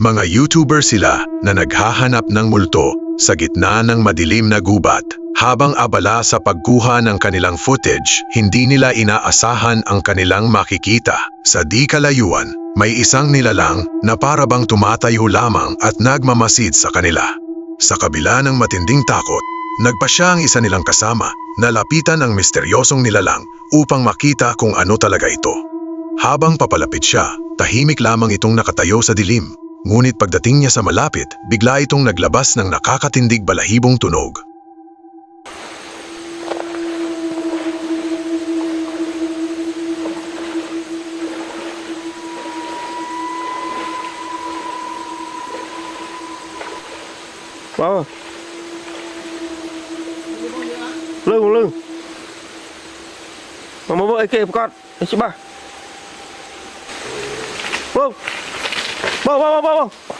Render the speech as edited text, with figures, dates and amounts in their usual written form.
Mga YouTuber sila na naghahanap ng multo sa gitna ng madilim na gubat. Habang abala sa pagkuha ng kanilang footage, hindi nila inaasahan ang kanilang makikita. Sa di kalayuan, may isang nilalang na parabang tumatayo lamang at nagmamasid sa kanila. Sa kabila ng matinding takot, nagpasya ang isa nilang kasama na lapitan ang misteryosong nilalang upang makita kung ano talaga ito. Habang papalapit siya, tahimik lamang itong nakatayo sa dilim. Ngunit pagdating niya sa malapit, bigla itong naglabas ng nakakatindig balahibong tunog. Wow. Lưng. Mà mua AK một con. Đấy chị ba. Bông. Bông.